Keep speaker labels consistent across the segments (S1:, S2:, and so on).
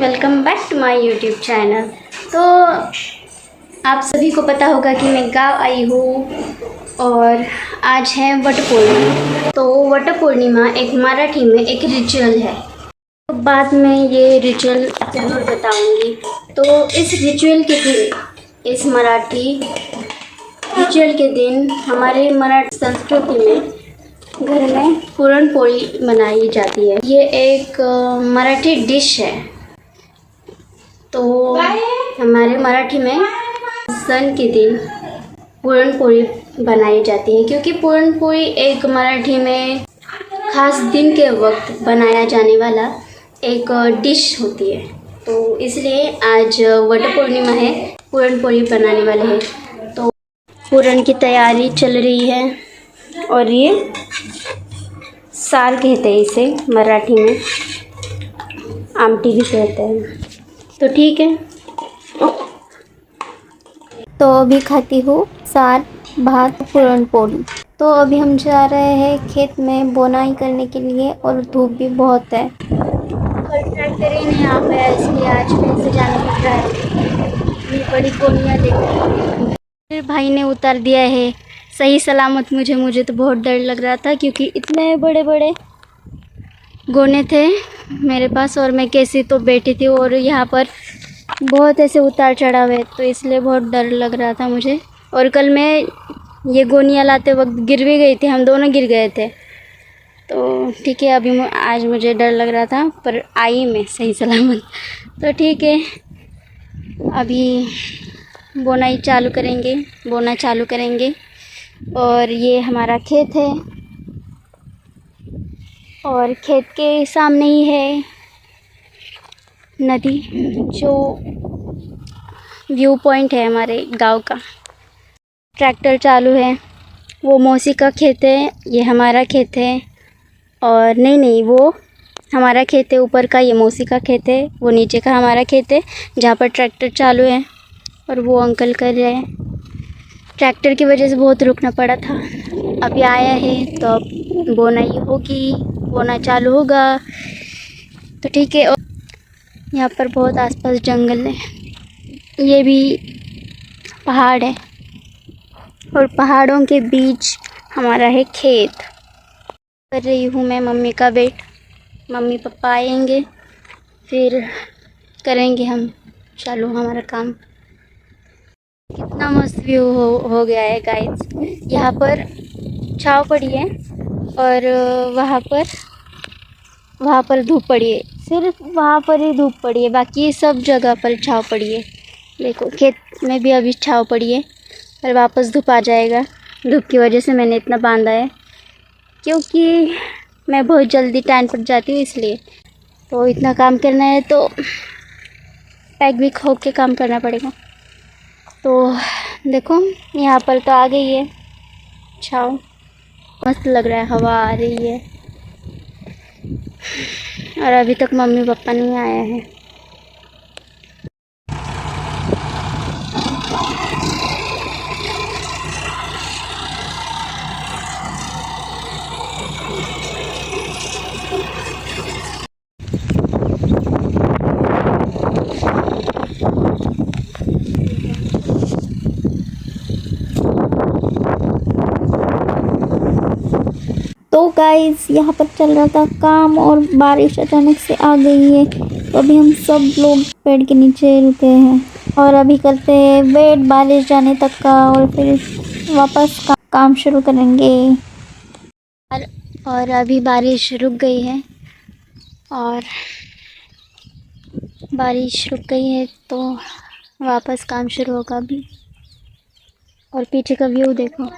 S1: Welcome back to my YouTube channel. तो आप सभी को पता होगा कि मैं गांव आई हूँ और आज है वट पूर्णिमा। तो वट पूर्णिमा एक मराठी में एक रिचुअल है, तो बाद में ये रिचुअल ज़रूर बताऊंगी। तो इस रिचुअल के दिन, इस मराठी रिचुअल के दिन हमारे मराठी संस्कृति में घर में पुरणपोळी बनाई जाती है। ये एक मराठी डिश है। तो हमारे मराठी में सन के दिन पुरणपोळी बनाई जाती है, क्योंकि पुरणपोळी एक मराठी में खास दिन के वक्त बनाया जाने वाला एक डिश होती है। तो इसलिए आज वट पूर्णिमा है, पुरणपोळी बनाने वाले हैं। तो पूरण की तैयारी चल रही है और ये सार कहते हैं इसे मराठी में, आमटी भी कहते हैं। तो ठीक है, तो अभी खाती हूँ सार भात पुरणपोळी। तो अभी हम जा रहे हैं खेत में बोनाई करने के लिए और धूप भी बहुत है। कल ट्रैक्टर ही नहीं आ पाया, इसलिए आज फिर से जाना पड़ रहा है। ये बड़ी गोनियाँ देखो, फिर भाई ने उतार दिया है सही सलामत। मुझे तो बहुत डर लग रहा था, क्योंकि इतने बड़े बड़े गोने थे मेरे पास और मैं कैसे तो बैठी थी और यहाँ पर बहुत ऐसे उतार चढ़ाव है, तो इसलिए बहुत डर लग रहा था मुझे। और कल मैं ये गोनियाँ लाते वक्त गिर भी गई थी, हम दोनों गिर गए थे। तो ठीक है, अभी आज मुझे डर लग रहा था, पर आई मैं सही सलामत। तो ठीक है, अभी बोना चालू करेंगे। और ये हमारा खेत है और खेत के सामने ही है नदी, जो व्यू पॉइंट है हमारे गांव का। ट्रैक्टर चालू है, वो मौसी का खेत है, ये हमारा खेत है। और नहीं, वो हमारा खेत है ऊपर का, ये मौसी का खेत है। वो नीचे का हमारा खेत है जहाँ पर ट्रैक्टर चालू है और वो अंकल कर रहे हैं। ट्रैक्टर की वजह से बहुत रुकना पड़ा था। अभी आया है तो अब बोनाई होगी, बोना चालू होगा। तो ठीक है, और यहाँ पर बहुत आसपास जंगल है, ये भी पहाड़ है और पहाड़ों के बीच हमारा है खेत। कर रही हूँ मैं मम्मी का वेट। मम्मी पापा आएंगे फिर करेंगे हम चालू हमारा काम। कितना मस्त व्यू हो गया है गाइस। यहाँ पर छाँव पड़ी है और वहाँ पर धूप पड़ी है। सिर्फ वहाँ पर ही धूप पड़ी है, बाकी सब जगह पर छाँव पड़ी है। देखो खेत में भी अभी छाँव पड़ी है, पर वापस धूप आ जाएगा। धूप की वजह से मैंने इतना बांधा है, क्योंकि मैं बहुत जल्दी टैन पड़ जाती हूँ, इसलिए। तो इतना काम करना है तो पैक भी खो के काम करना पड़ेगा। तो देखो यहाँ पर तो आ गई है छाँव, मस्त लग रहा है, हवा आ रही है। और अभी तक मम्मी पापा नहीं आया है। तो गाइस यहाँ पर चल रहा था काम और बारिश अचानक से आ गई है, तो अभी हम सब लोग पेड़ के नीचे रुके हैं और अभी करते हैं वेट बारिश जाने तक का, और फिर वापस काम शुरू करेंगे। और अभी बारिश रुक गई है और बारिश रुक गई है तो वापस काम शुरू होगा अभी। और पीछे का व्यू देखो,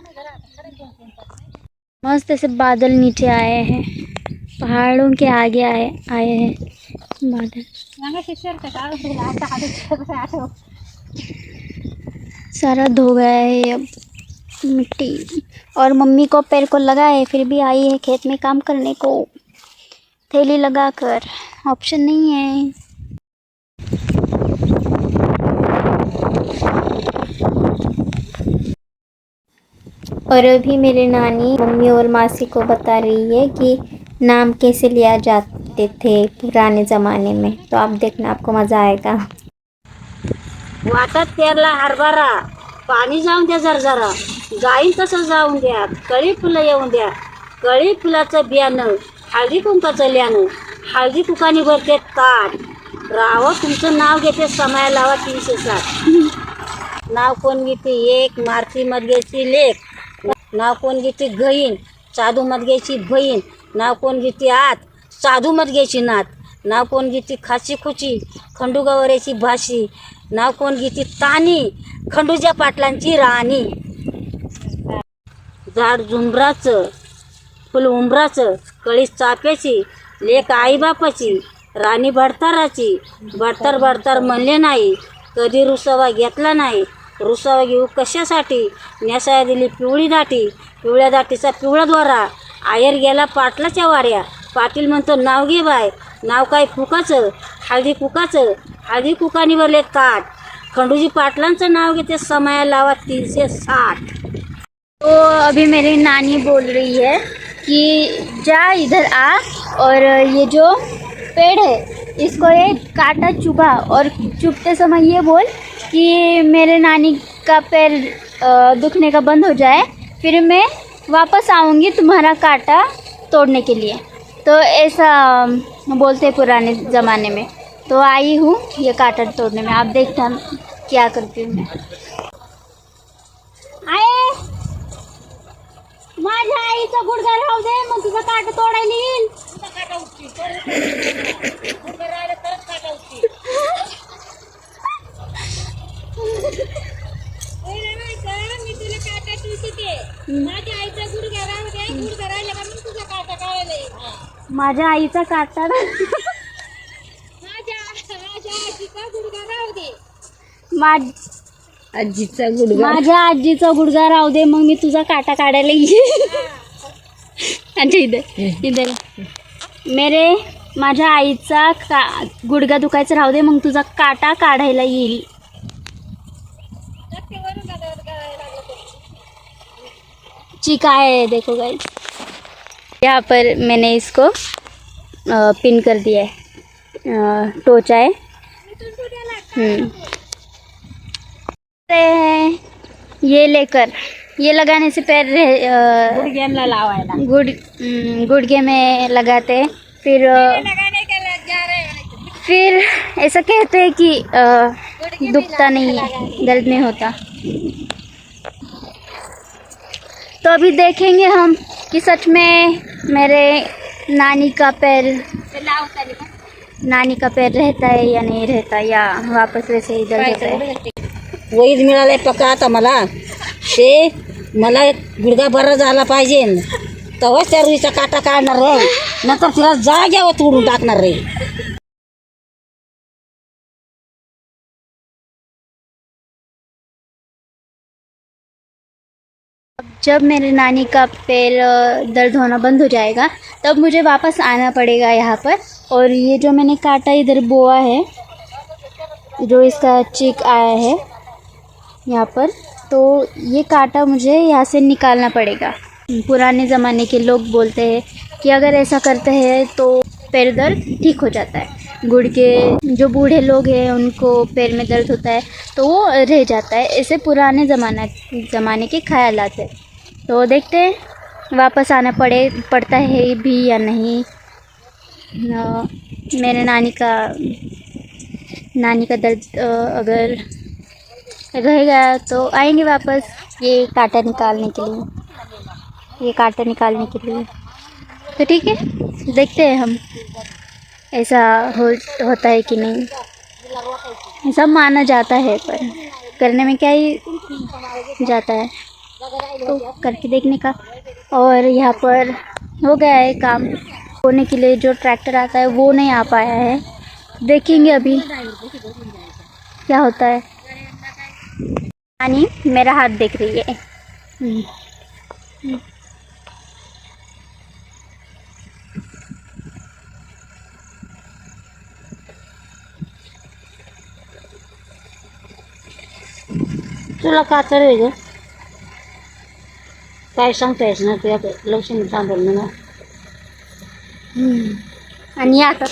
S1: मस्त ऐसे बादल नीचे आए हैं, पहाड़ों के आगे आए हैं बादल। सारा धो गया है अब मिट्टी, और मम्मी को पैर को लगा है, फिर भी आई है खेत में काम करने को थैली लगाकर। ऑप्शन नहीं है। और अभी मेरी नानी मम्मी और मासी को बता रही है कि नाम कैसे लिया जाते
S2: काटते थे पुराने ज़माने में, तो आप देखना, आपको मज़ा आएगा।
S3: वाटात पेरला हरभरा, पाणी जाऊन द्या जरा जाईन तसं जाऊन द्या, कळी फुलं येऊन द्या, कळी फुलाचं बियाणं, हळदी कुंकाचं ल्यानं, हळदी कुकानी भरते ताट, राव तुमचं नाव घेते समय लावा 360. नाव कोण घेते एक, मारती मदगेची लेक, नाव कोण घेते गहीन, साधू मदगेची बहीण, नाव कोण घेते आत, साधू मदगेची नात, नाव कोण घेते खाची खुची, खंडू गवऱ्याची भाशी, नाव कोण घेते तानी, खंडूच्या पाटलांची राणी. झाड झुंबराचं, फुल उंबराचं, कळी चाफ्याची, लेक आईबापाची, राणी भडताराची, भडतर भडतर म्हणले नाही, कधी रुसावा घेतला नाही, रुसावा घेऊ कशासाठी, नेसाया दिली पिवळी दाटी, पिवळ्या दाटीचा पिवळा द्वारा, आयर गेला पाटलाच्या वाऱ्या, पाटील म्हणतो नाव घे बाय, नाव काय फुकाचं, हळदी कुकाचं, हळदी कुकानी भरले ताट, खंडूजी पाटलांचं नाव घेते समय लावा 360.
S1: तो अभी मेरी नानी बोल रही है कि जा इधर आ और ये जो पेड़ है इसको ये काटा चुभा, और चुभते समय ये बोल कि मेरे नानी का पैर दुखने का बंद हो जाए, फिर मैं वापस आऊँगी तुम्हारा काटा तोड़ने के लिए। तो ऐसा बोलते पुराने ज़माने में। तो आई हूँ ये काटा तोड़ने में, आप देखना क्या करती हूँ मैं। आए माझ्या आईचा गुडघा राहू दे, मग तुझा काटा तोडायला येईल.
S3: मी तुला काटा टुचते, माझ्या आईचा गुडघा राहू दे, गुडघा राहिला का मग तुझा काटा काढायला येईल.
S1: माझ्या आईचा काटा
S3: माझ्या आजीचा गुडघा राहू दे,
S1: आजीचा गुडघा, माझ्या आजीचा गुडघा राहू दे, मग मी तुझा काटा काढायला येईल. अच्छा इधर इधर माझ्या आईचा गुडघा दुखायचा राहू दे, मग तुझा काटा काढायला येईल. चिका है देखो गाइस, यहाँ पर मैंने इसको पिन कर दिया है, टोचा है. ये लेकर ये लगाने से पैर गुड़गे में लगाते हैं, फिर ऐसा कहते हैं कि दुखता नहीं है, दर्द नहीं होता. तो अभी देखेंगे हम कि सच में मेरे नानी का पैर रहता है या नहीं रहता, या वापस वैसे ही दर्द होता है.
S3: वैद मिळालंय पक्का आता मला, ते मला गुडघा बरा झाला पाहिजे, तेव्हाच त्या रुईचा काटा काढणार रे, नंतर तिला जाग्यावर तोडून टाकणार रे.
S1: जब मेरे नानी का पैर दर्द होना बंद हो जाएगा तब मुझे वापस आना पड़ेगा यहाँ पर. और ये जो मैंने काटा इधर बोआ है, जो इसका चिक आया है यहाँ पर, तो ये काटा मुझे यहाँ से निकालना पड़ेगा. पुराने ज़माने के लोग बोलते हैं कि अगर ऐसा करते हैं तो पैर दर्द ठीक हो जाता है. गुड़ के जो बूढ़े लोग हैं उनको पैर में दर्द होता है तो वो रह जाता है. ऐसे पुराने ज़माने के ख्यालात है. तो देखते हैं वापस आना पड़ता है भी या नहीं. मेरे नानी का दर्द अगर रहेगा तो आएंगे वापस ये काटा निकालने के लिए. तो ठीक है, देखते हैं हम ऐसा होता है कि नहीं. ऐसा माना जाता है, पर करने में क्या ही जाता है, तो करके देखने का. और यहाँ पर हो गया है काम होने के लिए. जो ट्रैक्टर आता है वो नहीं आ पाया है, देखेंगे अभी क्या होता है. नानी मेरा हाथ देख रही है.
S3: तुला का रे ग, काय सांगतायस ना, तुझ्या लक्ष्मी सांभाळणं ना.
S1: आणि आता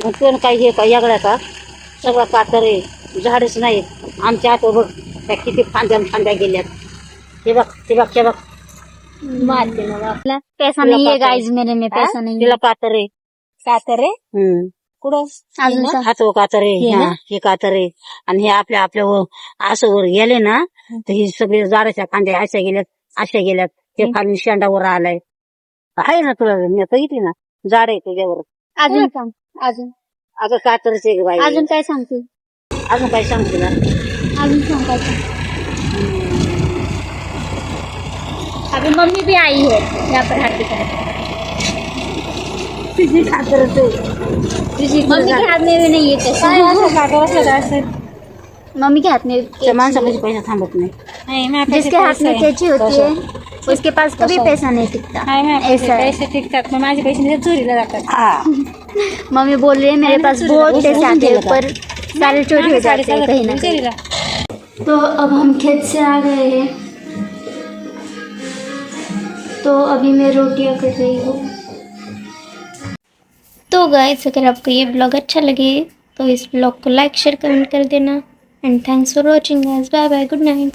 S3: मग पण काही हे का यागड्या का सगळं कातर आहे, झाडच नाहीत आमच्या आता बघ त्या किती फांद्या गेल्यात. हे बघ ते बघ ते बघ
S1: मारते ना आपला पैसा नहीं है गाइस, मेरे में पैसा नहीं
S3: तिला कातर आहे.
S1: कातर है
S3: कुठं
S1: अजून सा-
S3: हात कातर आहे.
S1: हे ना?
S3: हे कातर आहे. आणि हे आपल्या असं वर गेले ना तर ही सगळे झाडाच्या फांद्या अशा गेल्यात ते खाली शेंडावर आलाय. आहे ना तुला मी बघितली ना झाड आहे तुझ्यावर.
S1: अजून सांग अजून
S3: अगं कातरच आहे बाई.
S1: अजून काय सांगते
S3: अजून काय सांग तुला.
S1: अजून सांग काय सांग. अभी मम्मी भी आई है यहाँ पर हाथ दिखाने.
S3: तुझी कातरच आहे.
S1: मम्मी के हाथ में भी नहीं है पैसा. मम्मी के हाथ में
S3: त्या माणसापाशी पैसा थांबत नाही.
S1: जिसके हाथ में कैची होती है उसके पास कभी पैसा नहीं टिकता. ऐसा है.
S2: पैसे टिकतात पण माझे पैसे चोरीला जातात.
S3: हा
S1: मम्मी बोल रही है मेरे पास बहुत पैसे आते हैं पर सारे चोरी हो जाते हैं कहीं ना कहीं. तो अब हम खेत से आ गए हैं, तो अभी मैं रोटियां कर रही हूँ. तो गाइस अगर आपको ये ब्लॉग अच्छा लगे तो इस ब्लॉग को लाइक शेयर कमेंट कर देना. And thanks for watching guys. Bye bye, good night.